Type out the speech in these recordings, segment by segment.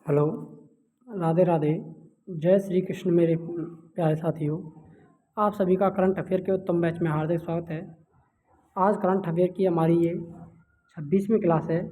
Hello, Radhe Radhe. जय श्री कृष्ण मेरे प्यारे साथियों। आप सभी का करंट अफेयर के उत्तम बैच में हार्दिक स्वागत है। आज करंट अफेयर की हमारी ये 26वीं क्लास है,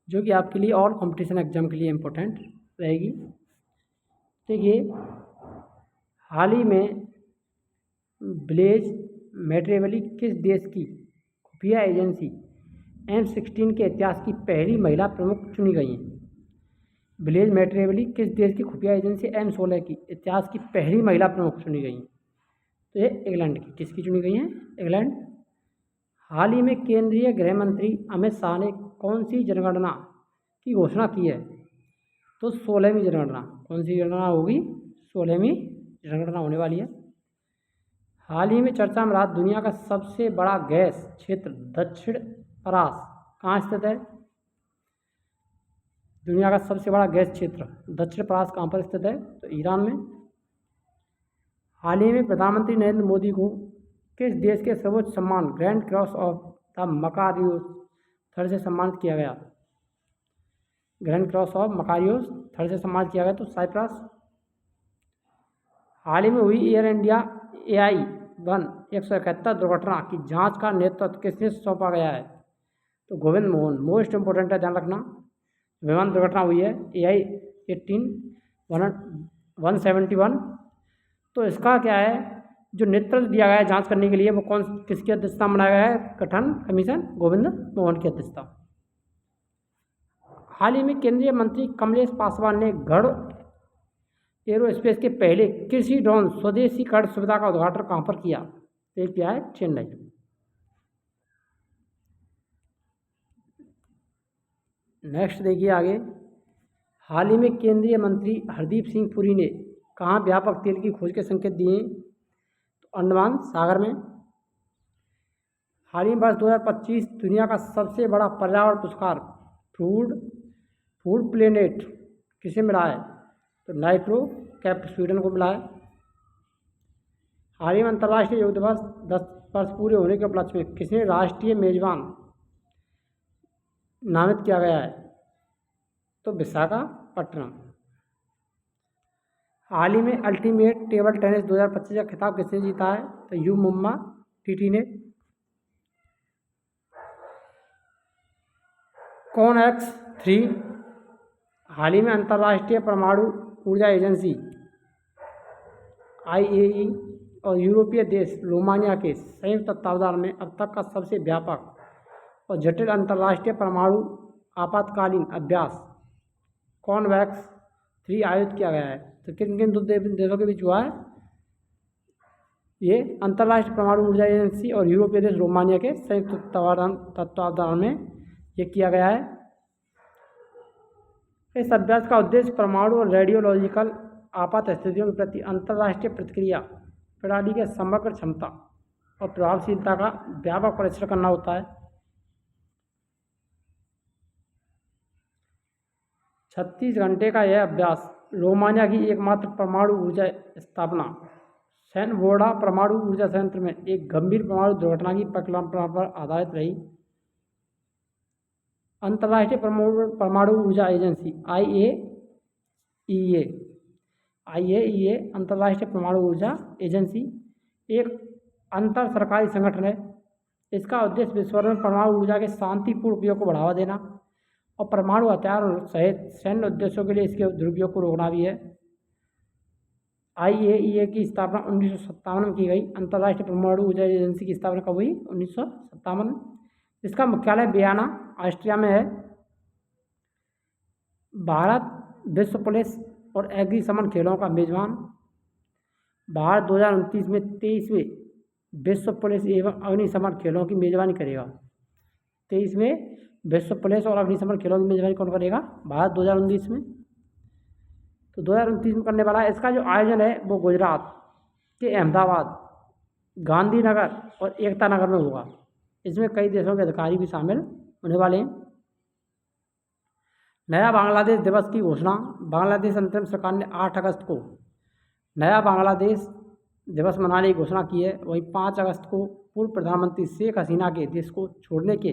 जो कि आपके लिए और कंपटीशन एग्जाम के लिए इम्पोर्टेंट रहेगी। देखिए, हाल ही में ब्लेज मैट्रिमोनी किस देश की खुफिया एजेंसी M16 के इतिहास की पहली महिला प्रमुख चुनी गई हैं। ब्लेज मैट्रिमोनी किस देश की खुफिया एजेंसी M16 की इतिहास की पहली महिला प्रमुख चुनी गई हैं? तो ये इंग्लैंड की। किसकी चुनी गई हैं? इंग्लैंड। हाल ही में केंद्रीय गृह मंत्री अमित शाह ने कौन सी जनगणना की घोषणा की है? तो 16वीं जनगणना। कौन सी जनगणना होगी? 16वीं जनगणना होने वाली है। हाल ही में चर्चा में रहा दुनिया का सबसे बड़ा गैस क्षेत्र दक्षिण परास कहाँ स्थित है? दुनिया का सबसे बड़ा गैस क्षेत्र दक्षिण परास कहाँ पर स्थित है? तो ईरान में। हाल ही में प्रधानमंत्री नरेंद्र मोदी को किस देश के सर्वोच्च सम्मान grand cross of the Makarios third से सम्मानित किया गया? Grand cross of Makarios third से सम्मानित किया गया तो साइप्रस। हाल ही में हुई एयर इंडिया AI-1 171 दुर्घटना की जांच का नेतृत्व किसने सौंपा गया है? तो गोविंद मोहन। मोस्ट इंपोर्टेंट है, ध्यान रखना। विमान दुर्घटना हुई है AI-18-171, तो इसका क्या है, जो नेतृत्व दिया गया है जांच करने के लिए, वो किसकी अध्यक्षता में बनाया गया है? गठन कमीशन गोविंद मोहन की अध्यक्षता। हाल ही में केंद्रीय मंत्री कमलेश पासवान ने गढ़ एरोस्पेस के पहले कृषि ड्रोन स्वदेशीकरण सुविधा का उद्घाटन कहाँ पर किया? तो किया है चेन्नई। नेक्स्ट देखिए आगे। हाल ही में केंद्रीय मंत्री हरदीप सिंह पुरी ने कहाँ व्यापक तेल की खोज के संकेत दिए? तो अंडमान सागर में। हाल ही में वर्ष 2025 दुनिया का सबसे बड़ा पर्यावरण पुरस्कार फूड प्लेनेट किसे मिला है? तो नाइट्रो कैप स्वीडन को मिला है। हाल ही में अंतर्राष्ट्रीय योग दिवस 10 वर्ष पूरे होने के उपलक्ष्य में किसे राष्ट्रीय मेजबान नामित किया गया है? तो विशाखापट्टनम। हाल ही में अल्टीमेट टेबल टेनिस 2025 का खिताब किसने जीता है? तो यू मुम्मा टीटी ने। कॉनएक्स 3 हाल ही में अंतर्राष्ट्रीय परमाणु ऊर्जा एजेंसी IAEA और यूरोपीय देश रोमानिया के संयुक्त तत्वावधान में अब तक का सबसे व्यापक और जटिल अंतर्राष्ट्रीय परमाणु आपातकालीन अभ्यास कॉनवैक्स 3 आयोजित किया गया है। तो किन किन दो देशों के बीच हुआ है? ये अंतर्राष्ट्रीय परमाणु ऊर्जा एजेंसी और यूरोपीय देश रोमानिया के संयुक्त तत्वावधान में ये किया गया है। इस अभ्यास का उद्देश्य परमाणु और रेडियोलॉजिकल आपात स्थितियों के प्रति अंतर्राष्ट्रीय प्रतिक्रिया प्रणाली के समग्र क्षमता और प्रभावशीलता का व्यापक परीक्षण करना होता है। 36 घंटे का यह अभ्यास रोमानिया की एकमात्र परमाणु ऊर्जा स्थापना सेनवोडा परमाणु ऊर्जा संयंत्र में एक गंभीर परमाणु दुर्घटना की परिकल्पना पर आधारित रही। अंतर्राष्ट्रीय परमाणु ऊर्जा एजेंसी IAEA अंतर्राष्ट्रीय परमाणु ऊर्जा एजेंसी एक अंतर सरकारी संगठन है। इसका उद्देश्य विश्व में परमाणु ऊर्जा के शांतिपूर्ण उपयोग को बढ़ावा देना और परमाणु हथियार सहित सैन्य उद्देश्यों के लिए इसके दुरुपयोग को रोकना भी है। IAEA की स्थापना 1957 में की गई। अंतर्राष्ट्रीय परमाणु ऊर्जा एजेंसी की स्थापना कब हुई? 1957। इसका मुख्यालय वियना ऑस्ट्रिया में है। भारत विश्व पुलिस और अग्निशमन खेलों का मेजबान। भारत 2029 में 23वें विश्व पुलिस एवं अग्निशमन खेलों की मेजबानी करेगा। 23वें विश्व पुलिस और अग्निशमन खेलों की मेजबानी कौन करेगा? भारत 2019 में। तो 2029 में करने वाला है। इसका जो आयोजन है वो गुजरात के अहमदाबाद, गांधीनगर और एकता नगर में होगा। इसमें कई देशों के अधिकारी भी शामिल होने वाले हैं। नया बांग्लादेश दिवस की घोषणा बांग्लादेश अंतरिम सरकार ने 8 अगस्त को नया बांग्लादेश दिवस मनाने की घोषणा की है। वहीं 5 अगस्त को पूर्व प्रधानमंत्री शेख हसीना के देश को छोड़ने के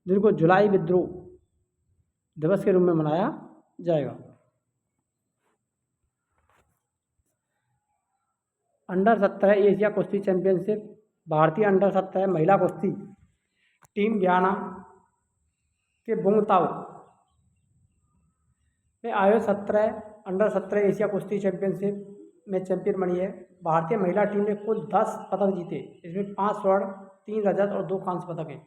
दिन को जुलाई विद्रोह दिवस के रूप में मनाया जाएगा। अंडर 17 एशिया कुश्ती चैंपियनशिप। भारतीय अंडर 17 महिला कुश्ती टीम गयाना के बुंगताओ में आयोजित अंडर 17 एशिया कुश्ती चैंपियनशिप में चैंपियन बनी है। भारतीय महिला टीम ने कुल 10 पदक जीते, इसमें 5 स्वर्ण, 3 रजत और 2 कांस्य पदक हैं।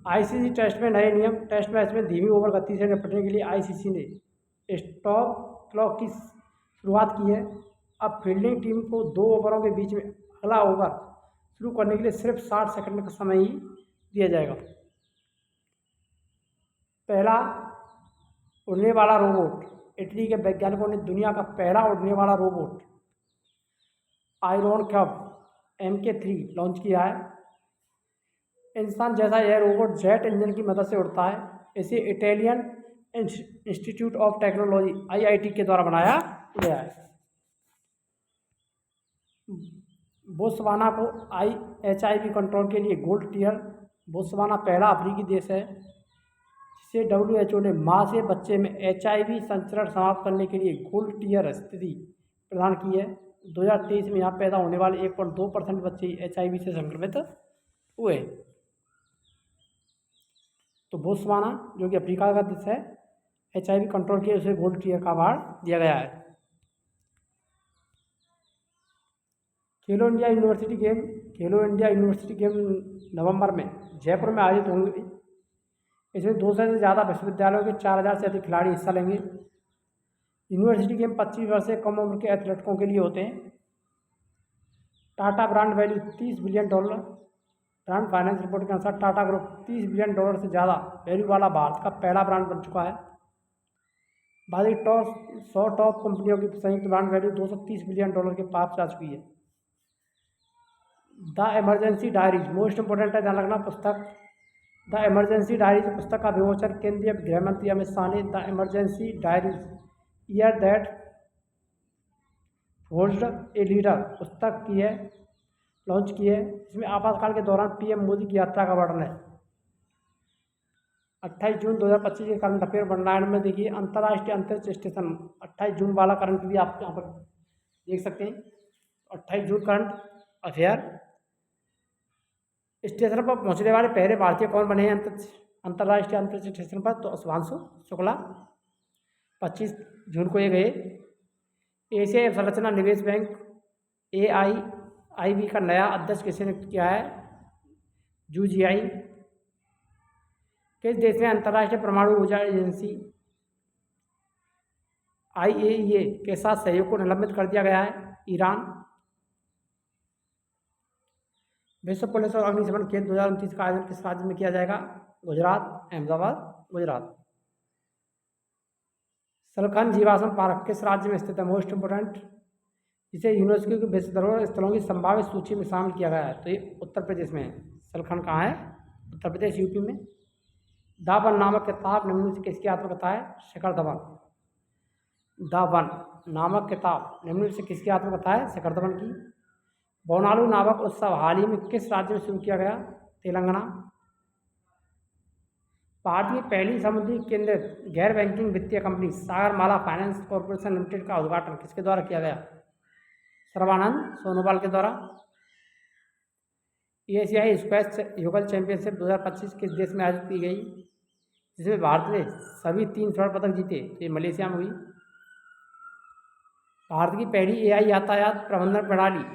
आईसीसी टेस्ट में नए नियम। टेस्ट मैच में धीमी ओवर गति से निपटने के लिए आईसीसी ने स्टॉप क्लॉक की शुरुआत की है। अब फील्डिंग टीम को 2 ओवरों के बीच में अगला ओवर शुरू करने के लिए सिर्फ 60 सेकंड का समय ही दिया जाएगा। पहला उड़ने वाला रोबोट। इटली के वैज्ञानिकों ने दुनिया का पहला उड़ने वाला रोबोट आयरोनक्लब MK3 लॉन्च किया है। इंसान जैसा यह रोबोट जेट इंजन की मदद से उड़ता है। इसे Italian institute of technology IIT के द्वारा बनाया गया है। बोत्सवाना को HIV कंट्रोल के लिए गोल्ड टियर। बोत्सवाना पहला अफ्रीकी देश है जिसे WHO ने माँ से बच्चे में HIV संचरण समाप्त करने के लिए गोल्ड टियर स्थिति प्रदान की है। 2023 में यहाँ पैदा होने वाले 1.2% बच्चे HIV से संक्रमित हुए। तो बोत्सवाना जो कि अफ्रीका का देश है, HIV कंट्रोल के उसे गोल्ड टियर का अवार्ड दिया गया है। खेलो इंडिया यूनिवर्सिटी गेम। खेलो इंडिया यूनिवर्सिटी गेम नवंबर में जयपुर में आयोजित होंगे। इसमें 200 से ज़्यादा विश्वविद्यालयों के 4000 से अधिक खिलाड़ी हिस्सा लेंगे। यूनिवर्सिटी गेम 25 वर्ष से कम उम्र के एथलीटों के लिए होते हैं। Tata brand value $30 billion. Brand finance report के अनुसार टाटा ग्रुप $30 बिलियन से ज़्यादा वैल्यू वाला भारत का पहला ब्रांड बन चुका है। बाकी 100 टॉप कंपनियों की संयुक्त ब्रांड वैल्यू $230 बिलियन के पार जा चुकी है। The emergency diaries most important है, ध्यान रखना पुस्तक। द इमरजेंसी डायरीज पुस्तक का विमोचन केंद्रीय गृह मंत्री अमित शाह ने the emergency diaries year that forged a leader पुस्तक की है, लॉन्च की है। इसमें आपातकाल के दौरान PM मोदी की यात्रा का वर्णन है। 28 जून 2025 के करंट अफेयर भंडारण में देखिए अंतर्राष्ट्रीय अंतरिक्ष स्टेशन 28 जून वाला करंट भी आप यहाँ पर देख सकते हैं। 28 जून करंट अफेयर। स्टेशन पर पहुंचने वाले पहले भारतीय कौन बने हैं अंतर्राष्ट्रीय अंतरिक्ष स्टेशन पर? तो शुभांशु शुक्ला 25 जून को ये गए। एशियाई अवसंरचना निवेश बैंक AIIB का नया अध्यक्ष किसने नियुक्त किया है? JUGI। किस देश में अंतर्राष्ट्रीय परमाणु ऊर्जा एजेंसी IAEA के साथ सहयोग को निलंबित कर दिया गया है? ईरान। विश्व पुलिस और अग्निशमन खेल 2029 का आयोजन किस राज्य में किया जाएगा? गुजरात, अहमदाबाद, गुजरात। सलखन जीवाश्म पार्क किस राज्य में स्थित है? मोस्ट इंपोर्टेंट, जिसे यूनेस्को के विश्व धरोहर स्थलों की संभावित सूची में शामिल किया गया है। तो ये उत्तर प्रदेश में है। सलखन कहाँ है? उत्तर प्रदेश, UP में। द वन नामक किताब निम्न से किसकी आत्मकथा है? शिखर धवन। द वन नामक किताब निम्न से किसकी आत्मकथा है? शिखर धवन की। बोनालू नामक उत्सव हाल ही में किस राज्य में शुरू किया गया? तेलंगाना। भारत की पहली समुद्री केंद्रित गैर बैंकिंग वित्तीय company Sagarmala finance corporation limited का उद्घाटन किसके द्वारा किया गया? सर्बानंद सोनोवाल के द्वारा। एशियाई स्क्वैश युगल चैंपियनशिप 2025 किस देश में आयोजित की गई, जिसमें भारत ने सभी 3 स्वर्ण पदक जीते? ये मलेशिया में हुई। भारत की पहली AI यातायात प्रबंधन प्रणाली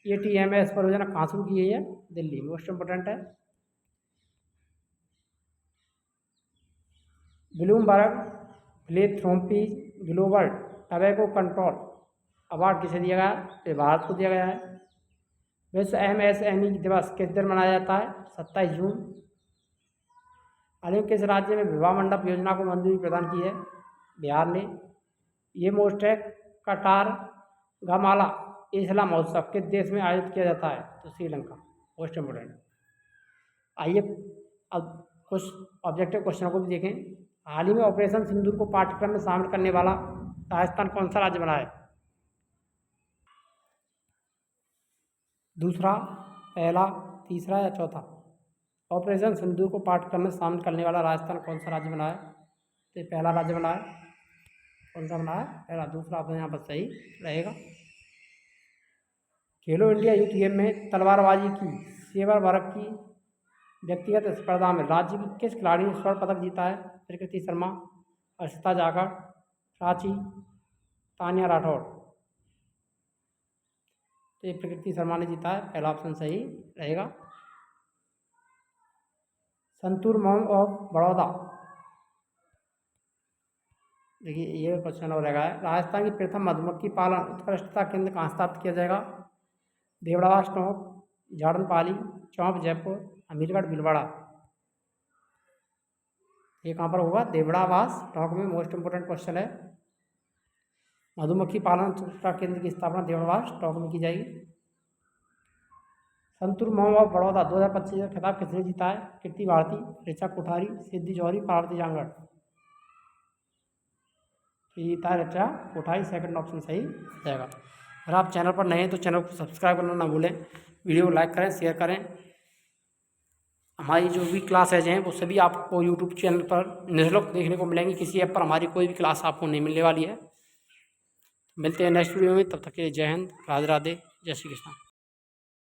ATMS परियोजना कहाँ शुरू की गई है? दिल्ली। मोस्ट इंपोर्टेंट है। Bloomberg Philanthropies global tobacco control award किसे दिया गया? ये भारत को दिया गया है। विश्व MSME दिवस किस दिन मनाया जाता है? 27 जून। हाल ही किस राज्य में विवाह मंडप योजना को मंजूरी प्रदान की है? बिहार ने। ये मोस्ट है कटार गमाला इस्लाम महोत्सव किस देश में आयोजित किया जाता है? तो श्रीलंका। Most important. आइए अब कुछ ऑब्जेक्टिव क्वेश्चनों को भी देखें। हाल ही में ऑपरेशन सिंदूर को पाठ्यक्रम में शामिल करने वाला राजस्थान कौन सा राज्य बना है? दूसरा, पहला, तीसरा या चौथा? ऑपरेशन सिंदूर को पाठ्यक्रम में शामिल करने वाला राजस्थान कौन सा राज्य बना है? तो ये पहला राज्य बना है। कौन सा बना है? पहला। दूसरा ऑप्शन यहाँ पर सही रहेगा। खेलो इंडिया यूथ गेम में तलवारबाजी की सेवा वर्ग की व्यक्तिगत स्पर्धा में राज्य की किस खिलाड़ी ने स्वर्ण पदक जीता है? प्रकृति शर्मा, अर्शिता जाखड़, प्राची, तानिया राठौड़। तो ये प्रकृति शर्मा ने जीता है। पहला ऑप्शन सही रहेगा। संतूर मॉम ऑफ बड़ौदा, देखिए ये क्वेश्चन और रहेगा। राजस्थान की प्रथम मधुमक्खी पालन उत्कृष्टता केंद्र कहाँ स्थापित किया जाएगा? देवड़ावास टोंक, झाड़नपाली, चौंप जयपुर, अमीरगढ़ भीलवाड़ा। ये कहाँ पर होगा? देवड़ावास टोंक में। मोस्ट इंपोर्टेंट क्वेश्चन है। मधुमक्खी पालन उत्कृष्टता केंद्र की स्थापना देवड़ावास टोंक में की जाएगी। संतूर मॉम ऑफ बड़ौदा 2025 का खिताब किसने जीता है? कीर्ति भारती, ऋचा कोठारी, सिद्धि जौहरी, पार्वती जांगड़। जीता है ऋचा कोठारी। सेकंड ऑप्शन सही रहेगा। अगर आप चैनल पर नए हैं तो चैनल को सब्सक्राइब करना ना भूलें, वीडियो को लाइक करें, शेयर करें। हमारी जो भी क्लासेज हैं वो सभी आपको यूट्यूब चैनल पर निःशुल्क देखने को मिलेंगी। किसी ऐप पर हमारी कोई भी क्लास आपको नहीं मिलने वाली है। मिलते हैं नेक्स्ट वीडियो में, तब तक के लिए जय हिंद, राधे राधे, जय श्री कृष्ण।